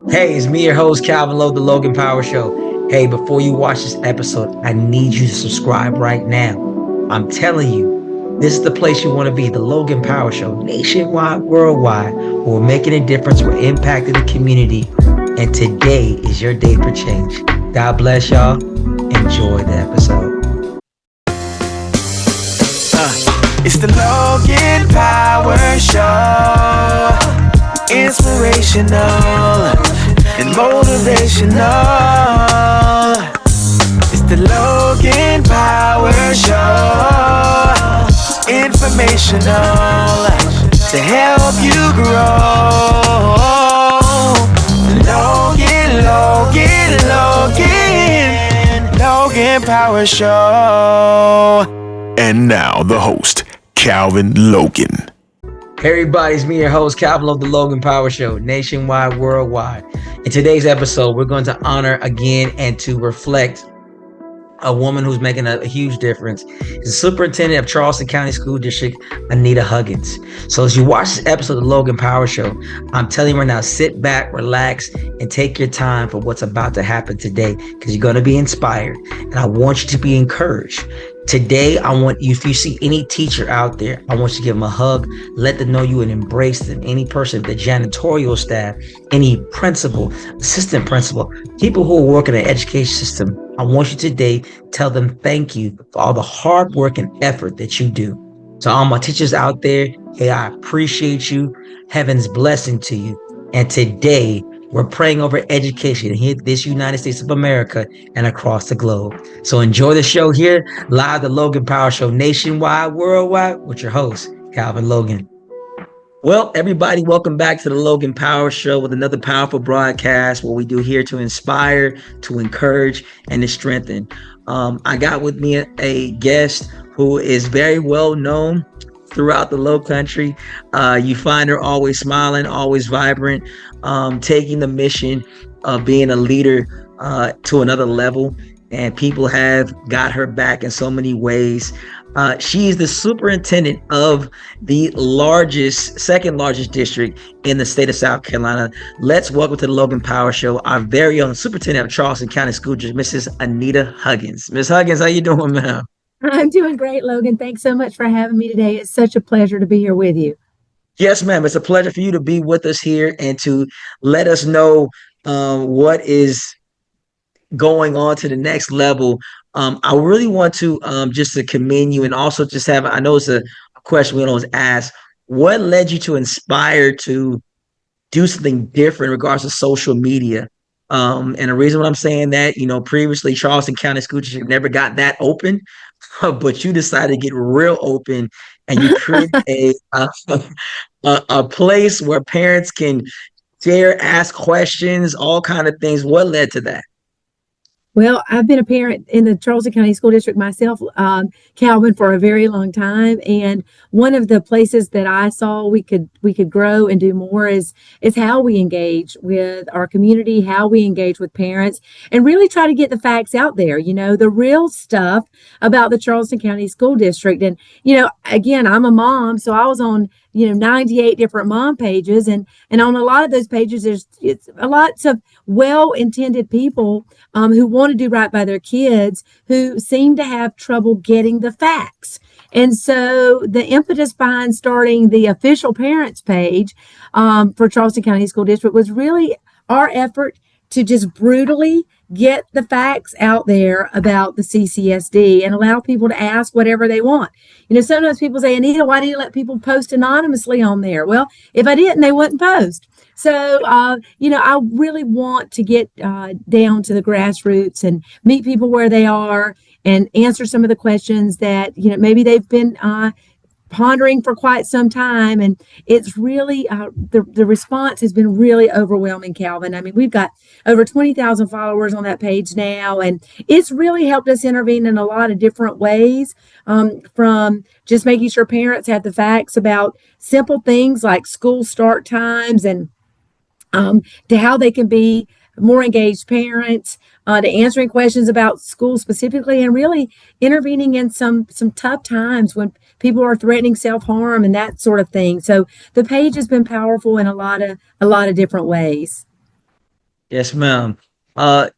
Hey, it's me, your host, Calvin Logan, the Logan Power Show. Hey, before you watch this episode, I need you to subscribe right now. I'm telling you, this is the place you want to be, the Logan Power Show, nationwide, worldwide. We're making a difference, we're impacting the community, and today is your day for change. God bless y'all. Enjoy the episode. It's the Logan Power Show. Inspirational and motivational. It's the Logan Power Show. Informational to help you grow. Logan Power Show. And now the host, Calvin Logan. Hey everybody, it's me, your host, Calvin Logan, the Logan Power Show, nationwide, worldwide. In today's episode, we're going to honor again and to reflect a woman who's making a huge difference. It's the Superintendent of Charleston County School District, Anita Huggins. So as you watch this episode of the Logan Power Show, I'm telling you right now, sit back, relax, and take your time for what's about to happen today, because you're going to be inspired, and I want you to be encouraged. Today, I want you, if you see any teacher out there, I want you to give them a hug, let them know you and embrace them. Any person, the janitorial staff, any principal, assistant principal, people who work in the education system, I want you today, tell them thank you for all the hard work and effort that you do. So all my teachers out there, hey, I appreciate you. Heaven's blessing to you. And today, we're praying over education here in this United States of America and across the globe. So enjoy the show here, live the Logan Power Show, nationwide, worldwide, with your host, Calvin Logan. Well, everybody, welcome back to the Logan Power Show with another powerful broadcast, what we do here to inspire, to encourage, and to strengthen. I got with me a guest who is very well known throughout the Low Country. You find her always smiling, always vibrant, taking the mission of being a leader to another level, and people have got her back in so many ways. She is the superintendent of the second largest district in the state of South Carolina. Let's welcome to the Logan Power Show our very own superintendent of Charleston County School District, Mrs. Anita Huggins. Ms. Huggins, how you doing, ma'am? I'm doing great, Logan. Thanks so much for having me today. It's such a pleasure to be here with you. Yes, ma'am. It's a pleasure for you to be with us here and to let us know what is going on to the next level. I really want to just to commend you, and also just have, I know it's a question we always ask, what led you to inspire to do something different in regards to social media? And the reason why I'm saying that, previously Charleston County School District never got that open, but you decided to get real open, and you create a place where parents can dare ask questions, all kind of things. What led to that? Well, I've been a parent in the Charleston County School District myself, Calvin, for a very long time. And one of the places that I saw we could grow and do more is how we engage with our community, how we engage with parents, and really try to get the facts out there. The real stuff about the Charleston County School District. And again, I'm a mom, so I was on 98 different mom pages, and on a lot of those pages it's a lots of well-intended people who want to do right by their kids, who seem to have trouble getting the facts. And so the impetus behind starting the official parents page for Charleston County School District was really our effort to just brutally get the facts out there about the CCSD and allow people to ask whatever they want. Sometimes people say, Anita, why do you let people post anonymously on there? Well, if I didn't, they wouldn't post. So, I really want to get down to the grassroots and meet people where they are and answer some of the questions that, maybe they've been pondering for quite some time. And it's really, the response has been really overwhelming, Calvin. I mean, we've got over 20,000 followers on that page now, and it's really helped us intervene in a lot of different ways, from just making sure parents have the facts about simple things like school start times, and to how they can be more engaged parents, to answering questions about school specifically, and really intervening in some tough times when people are threatening self-harm and that sort of thing. So the page has been powerful in a lot of different ways. Yes, ma'am. Uh,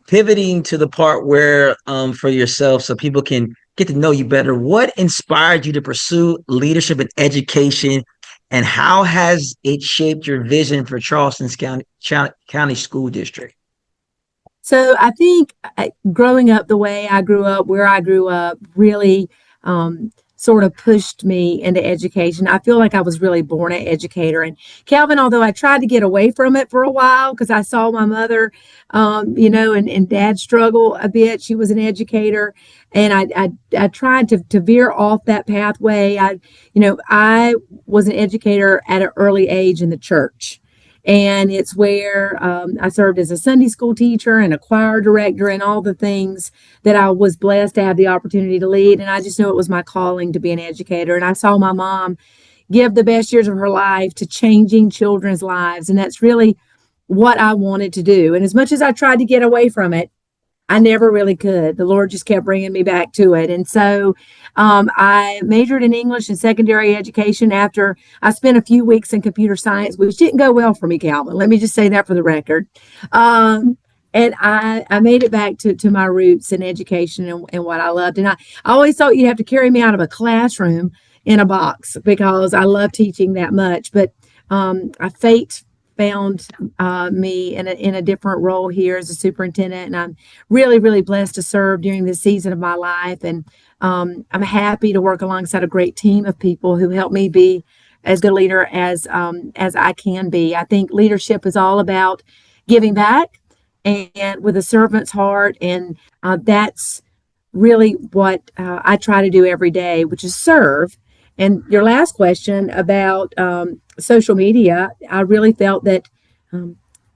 Pivoting to the part where, for yourself, so people can get to know you better, what inspired you to pursue leadership and education, and how has it shaped your vision for County School District? So I think growing up the way I grew up, where I grew up, really sort of pushed me into education. I feel like I was really born an educator. And Calvin, although I tried to get away from it for a while because I saw my mother, and dad struggle a bit. She was an educator. And I tried to veer off that pathway. I was an educator at an early age in the church. And it's where I served as a Sunday school teacher and a choir director and all the things that I was blessed to have the opportunity to lead. And I just knew it was my calling to be an educator. And I saw my mom give the best years of her life to changing children's lives. And that's really what I wanted to do. And as much as I tried to get away from it, I never really could. The Lord just kept bringing me back to it. And so I majored in English and secondary education after I spent a few weeks in computer science, which didn't go well for me, Calvin. Let me just say that for the record. And I made it back to my roots in education and what I loved. And I always thought you'd have to carry me out of a classroom in a box because I love teaching that much. But fate found me in a different role here as a superintendent, and I'm really, really blessed to serve during this season of my life. And I'm happy to work alongside a great team of people who help me be as good a leader as I can be. I think leadership is all about giving back and with a servant's heart, and that's really what I try to do every day, which is serve. And your last question about social media, I really felt that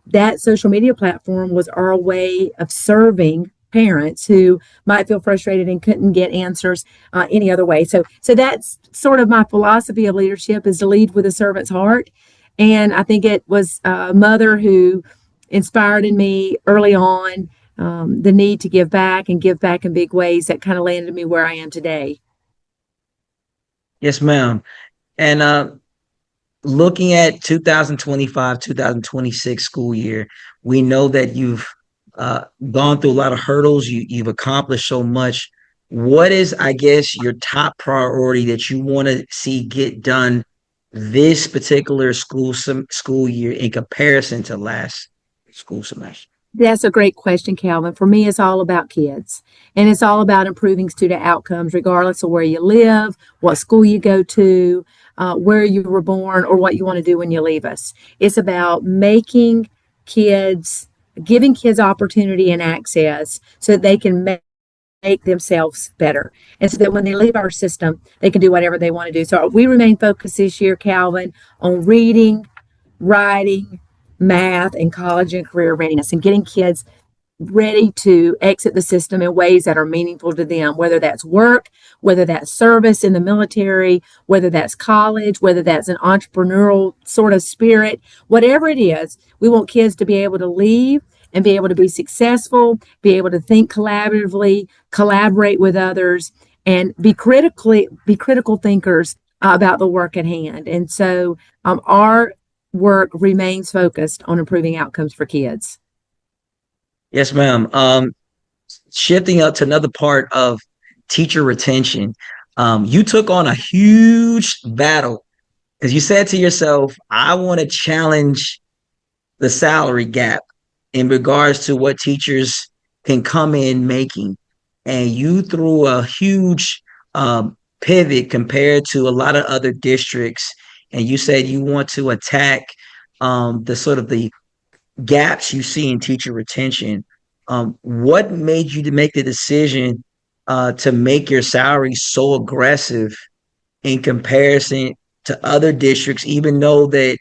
that social media platform was our way of serving parents who might feel frustrated and couldn't get answers any other way. So that's sort of my philosophy of leadership, is to lead with a servant's heart. And I think it was a mother who inspired in me early on the need to give back and give back in big ways that kind of landed me where I am today. Yes, ma'am. And looking at 2025, 2026 school year, we know that you've gone through a lot of hurdles. You've accomplished so much. What is, I guess, your top priority that you want to see get done this particular school year in comparison to last school semester? That's a great question, Calvin. For me, it's all about kids, and it's all about improving student outcomes, regardless of where you live, what school you go to, where you were born, or what you want to do when you leave us. It's about kids, giving kids opportunity and access so that they can make themselves better. And so that when they leave our system, they can do whatever they want to do. So we remain focused this year, Calvin, on reading, writing, math, and college and career readiness, and getting kids ready to exit the system in ways that are meaningful to them, whether that's work, whether that's service in the military, whether that's college, whether that's an entrepreneurial sort of spirit, whatever it is. We want kids to be able to leave and be able to be successful, be able to think collaboratively, collaborate with others, and be critical thinkers about the work at hand. And so our work remains focused on improving outcomes for kids. Yes, ma'am. Shifting up to another part of teacher retention, you took on a huge battle because you said to yourself, I want to challenge the salary gap in regards to what teachers can come in making. And you threw a huge pivot compared to a lot of other districts. And you said you want to attack the sort of the gaps you see in teacher retention. What made you to make the decision to make your salary so aggressive in comparison to other districts, even though that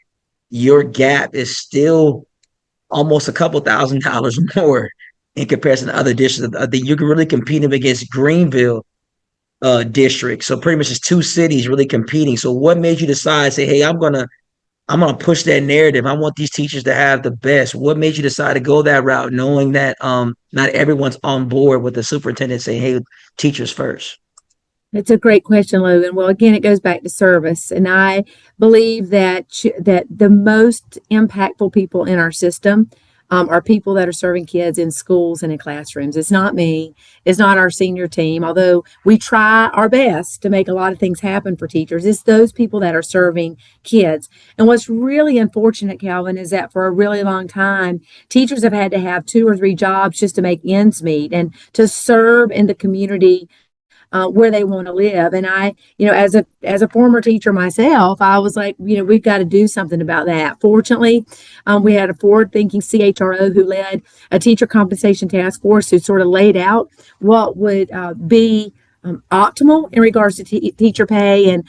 your gap is still almost a couple $1,000s more in comparison to other districts? I think you're really competing against Greenville district. So pretty much it's two cities really competing. So what made you decide, say, hey, I'm gonna push that narrative. I want these teachers to have the best. What made you decide to go that route, knowing that not everyone's on board with the superintendent saying, hey, teachers first? It's a great question, Logan. Well, again, it goes back to service, and I believe that the most impactful people in our system are people that are serving kids in schools and in classrooms. It's not me. It's not our senior team, although we try our best to make a lot of things happen for teachers. It's those people that are serving kids. And what's really unfortunate, Calvin, is that for a really long time, teachers have had to have 2 or 3 jobs just to make ends meet and to serve in the community where they want to live. And I, as a former teacher myself, I was like, we've got to do something about that. Fortunately, we had a forward-thinking CHRO who led a teacher compensation task force who sort of laid out what would be optimal in regards to teacher pay. And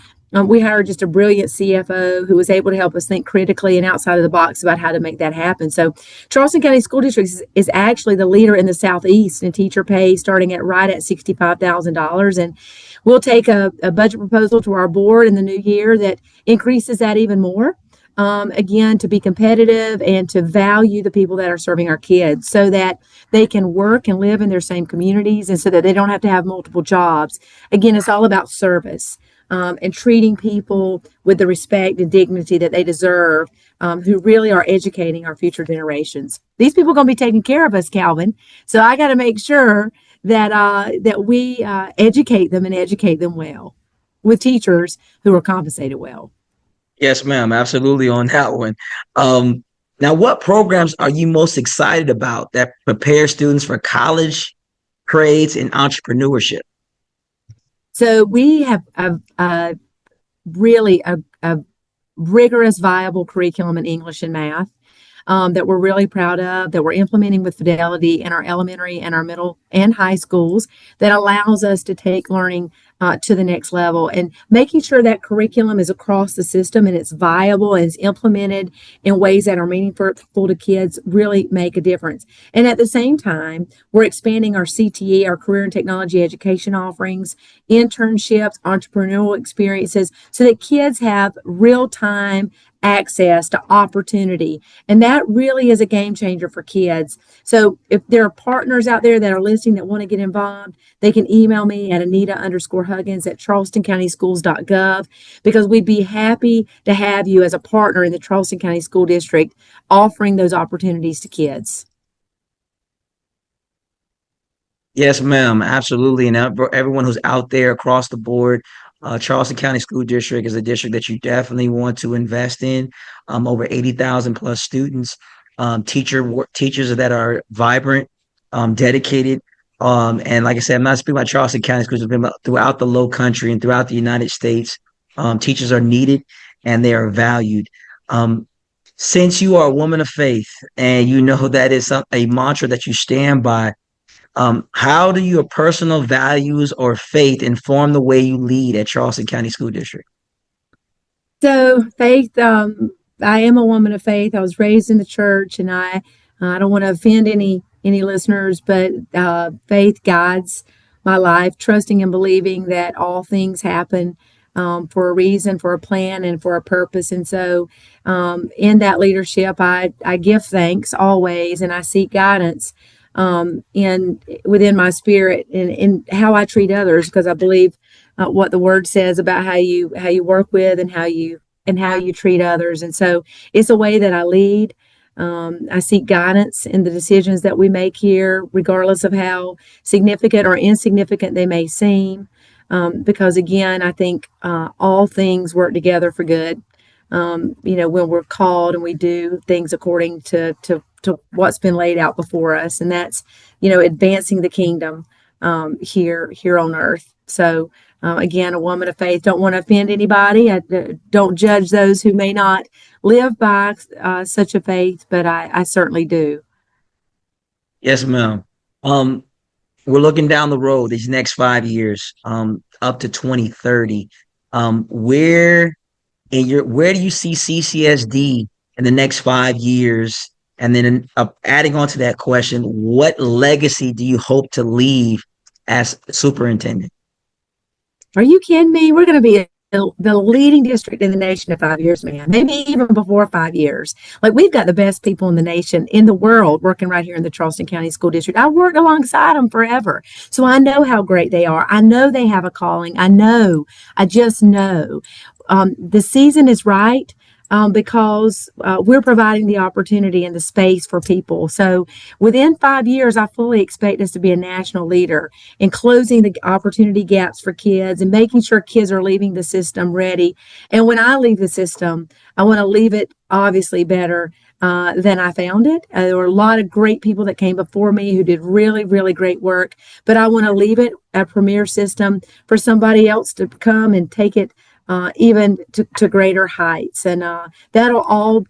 we hired just a brilliant CFO who was able to help us think critically and outside of the box about how to make that happen. So Charleston County School District is actually the leader in the Southeast in teacher pay, starting at right at $65,000. And we'll take a budget proposal to our board in the new year that increases that even more. Again, to be competitive and to value the people that are serving our kids so that they can work and live in their same communities and so that they don't have to have multiple jobs. Again, it's all about service. And treating people with the respect and dignity that they deserve, who really are educating our future generations. These people are going to be taking care of us, Calvin. So I got to make sure that we educate them and educate them well with teachers who are compensated well. Yes, ma'am. Absolutely on that one. Now, what programs are you most excited about that prepare students for college, trades, and entrepreneurship? So we have really a rigorous, viable curriculum in English and math that we're really proud of, that we're implementing with fidelity in our elementary and our middle and high schools, that allows us to take learning to the next level, and making sure that curriculum is across the system and it's viable and it's implemented in ways that are meaningful to kids really make a difference. And at the same time, we're expanding our CTE, our career and technology education offerings, internships, entrepreneurial experiences, so that kids have real-time access to opportunity. And that really is a game changer for kids. So if there are partners out there that are listening that want to get involved, they can email me at Anita_Huggins at charlestoncountyschools.gov, because we'd be happy to have you as a partner in the Charleston County School District offering those opportunities to kids. Yes, ma'am. Absolutely. And everyone who's out there across the board, Charleston County School District is a district that you definitely want to invest in. Over 80,000 plus students, teachers that are vibrant, dedicated. And like I said, I'm not speaking about Charleston County Schools, but throughout the Low Country and throughout the United States. Teachers are needed and they are valued. Since you are a woman of faith and you know that is a mantra that you stand by, how do your personal values or faith inform the way you lead at Charleston County School District? So faith, I am a woman of faith. I was raised in the church, and I don't want to offend any listeners, but faith guides my life, trusting and believing that all things happen for a reason, for a plan, and for a purpose. And so in that leadership, I give thanks always, and I seek guidance within my spirit in how I treat others, because I believe what the word says about how you work with and how you treat others. And so it's a way that I lead. I seek guidance in the decisions that we make here, regardless of how significant or insignificant they may seem. Because again, I think all things work together for good. When we're called and we do things according to what's been laid out before us, and that's advancing the kingdom here on earth. So again, a woman of faith. Don't want to offend anybody. I don't judge those who may not live by such a faith, but I certainly do. Yes, ma'am. We're looking down the road these next 5 years, up to 2030. Where do you see CCSD in the next 5 years? And then adding on to that question, what legacy do you hope to leave as superintendent? Are you kidding me? We're going to be the leading district in the nation in 5 years, man. Maybe even before 5 years. Like, we've got the best people in the nation, in the world, working right here in the Charleston County School District. I worked alongside them forever. So I know how great they are. I know they have a calling. I just know. The season is right. because we're providing the opportunity and the space for people. So within 5 years, I fully expect us to be a national leader in closing the opportunity gaps for kids and making sure kids are leaving the system ready. And when I leave the system, I want to leave it obviously better than I found it. There were a lot of great people that came before me who did really, really great work, but I want to leave it a premier system for somebody else to come and take it even to greater heights. And that'll all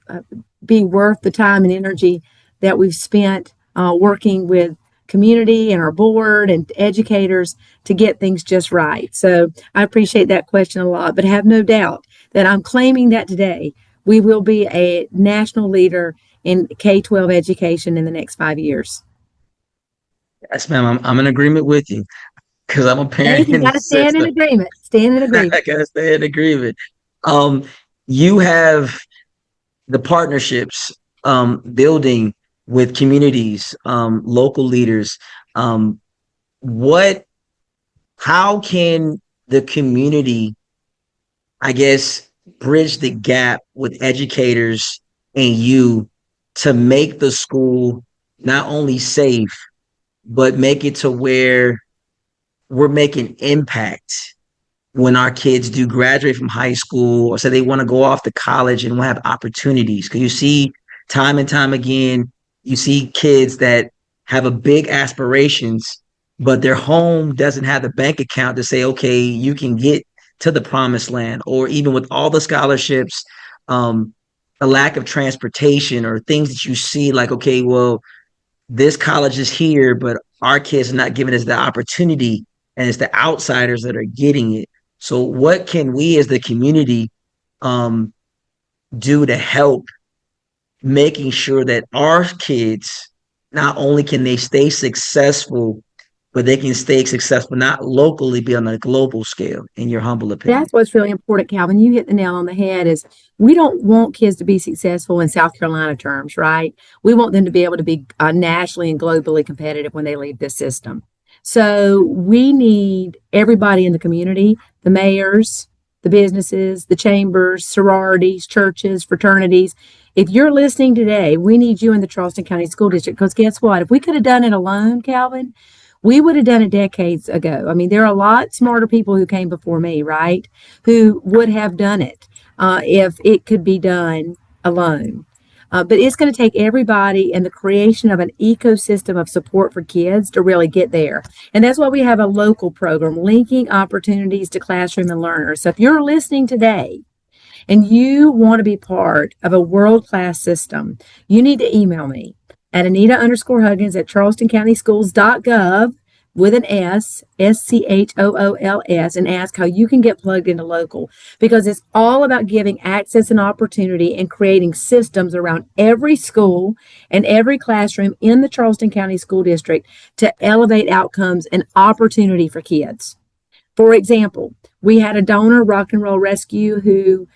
be worth the time and energy that we've spent working with community and our board and educators to get things just right. So I appreciate that question a lot, but have no doubt that I'm claiming that today we will be a national leader in K-12 education in the next 5 years. Yes, ma'am. I'm in agreement with you because I'm a parent You in the got to stand in system. agreement. Stand in agreement. I gotta stay in agreement. Um, you have the partnerships building with communities, local leaders. Um, what? How can the community, I guess, bridge the gap with educators and you to make the school not only safe, but make it to where we're making impact when our kids do graduate from high school or say they want to go off to college and want to have opportunities. Because you see time and time again, you see kids that have a big aspirations, but their home doesn't have the bank account to say, okay, you can get to the promised land, or even with all the scholarships, um, a lack of transportation or things that you see like, okay, well, this college is here, but our kids are not giving us the opportunity, and it's the outsiders that are getting it. So, what can we as the community um, do to help making sure that our kids not only can they stay successful, but they can stay successful not locally, but on a global scale? In your humble opinion? That's what's really important, Calvin. You hit the nail on the head is we don't want kids to be successful in South Carolina terms, right? We want them to be able to be nationally and globally competitive when they leave this system. So we need everybody in the community, the mayors, the businesses, the chambers, sororities, churches, fraternities. If you're listening today, we need you in the Charleston County School District because guess what? If we could have done it alone, Calvin, we would have done it decades ago. I mean, there are a lot smarter people who came before me, right? Who would have done it if it could be done alone. But it's going to take everybody and the creation of an ecosystem of support for kids to really get there. And that's why we have a local program linking opportunities to classroom and learners. So if you're listening today and you want to be part of a world-class system, you need to email me at Anita_Huggins at charlestoncountyschools.gov with an S, SCHOOLS, and ask how you can get plugged into local because it's all about giving access and opportunity and creating systems around every school and every classroom in the Charleston County School District to elevate outcomes and opportunity for kids. For example, we had a donor, Rock and Roll Rescue, who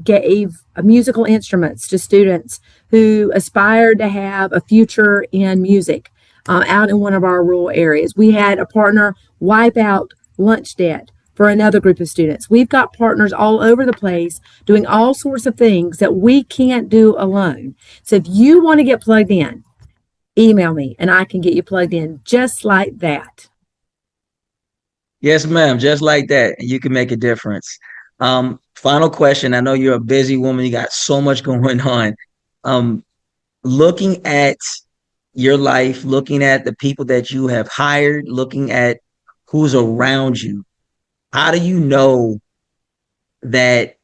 gave musical instruments to students who aspired to have a future in music out in one of our rural areas. We had a partner wipe out lunch debt for another group of students. We've got partners all over the place doing all sorts of things that we can't do alone. So if you want to get plugged in, email me and I can get you plugged in just like that. Yes, ma'am. Just like that, and you can make a difference. Final question. I know you're a busy woman. You got so much going on. Um, Looking at your life, looking at the people that you have hired, looking at who's around you, how do you know that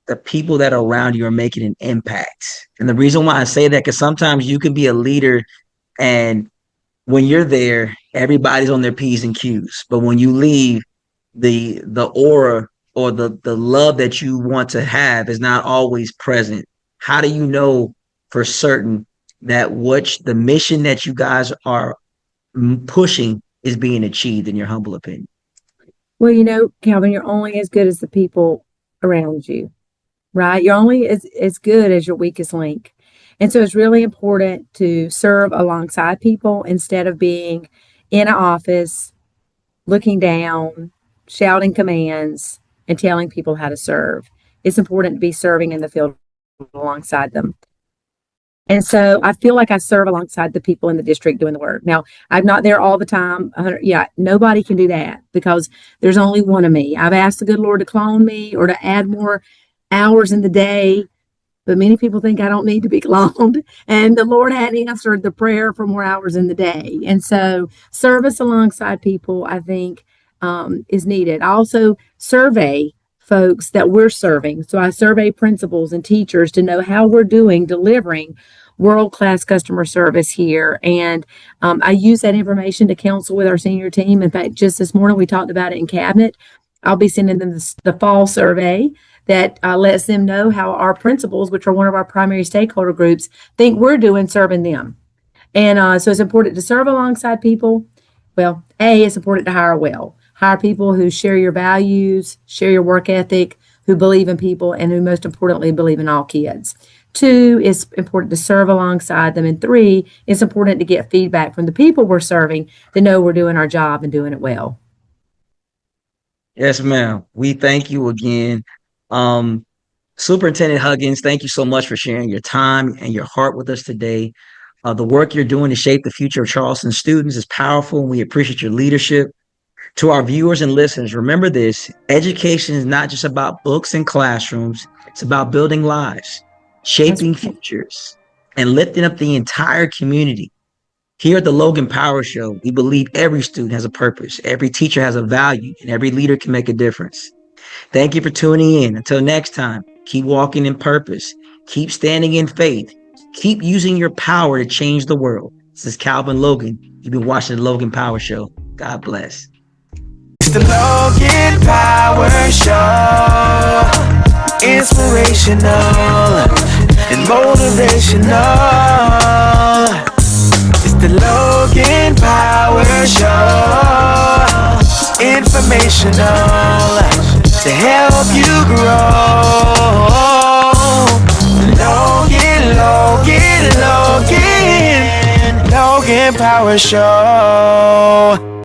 the people that are around you are making an impact? And the reason why I say that, because sometimes you can be a leader and when you're there, everybody's on their P's and Q's. But when you leave, the aura or the love that you want to have is not always present. How do you know for certain that the mission that you guys are pushing is being achieved in your humble opinion? Well, you know, Calvin, you're only as good as the people around you, right? You're only as good as your weakest link. And so it's really important to serve alongside people instead of being in an office, looking down, shouting commands, and telling people how to serve. it's important to be serving in the field alongside them. And so I feel like I serve alongside the people in the district doing the work. Now, I'm not there all the time. Yeah, nobody can do that because there's only one of me. I've asked the good Lord to clone me or to add more hours in the day, but many people think I don't need to be cloned. And the Lord hadn't answered the prayer for more hours in the day. And so service alongside people, I think, is needed. I also survey folks that we're serving. So I survey principals and teachers to know how we're doing delivering world-class customer service here. And I use that information to counsel with our senior team. In fact, just this morning, we talked about it in cabinet. I'll be sending them the fall survey that lets them know how our principals, which are one of our primary stakeholder groups, think we're doing serving them. And so it's important to serve alongside people. Well, it's important to hire well. Hire people who share your values, share your work ethic, who believe in people, and who most importantly believe in all kids. 2, it's important to serve alongside them. And 3, it's important to get feedback from the people we're serving to know we're doing our job and doing it well. Yes, ma'am. We thank you again. Superintendent Huggins, thank you so much for sharing your time and your heart with us today. The work you're doing to shape the future of Charleston students is powerful, and we appreciate your leadership. To our viewers and listeners, remember this: education is not just about books and classrooms. It's about building lives, shaping futures, and lifting up the entire community. Here at the Logan Power Show, we believe every student has a purpose, every teacher has a value, and every leader can make a difference. Thank you for tuning in. Until next time, keep walking in purpose, keep standing in faith, keep using your power to change the world. This is Calvin Logan. You've been watching the Logan Power Show. God bless. It's the Logan Power Show. Inspirational and motivational. It's the Logan Power Show. Informational to help you grow. Logan Power Show.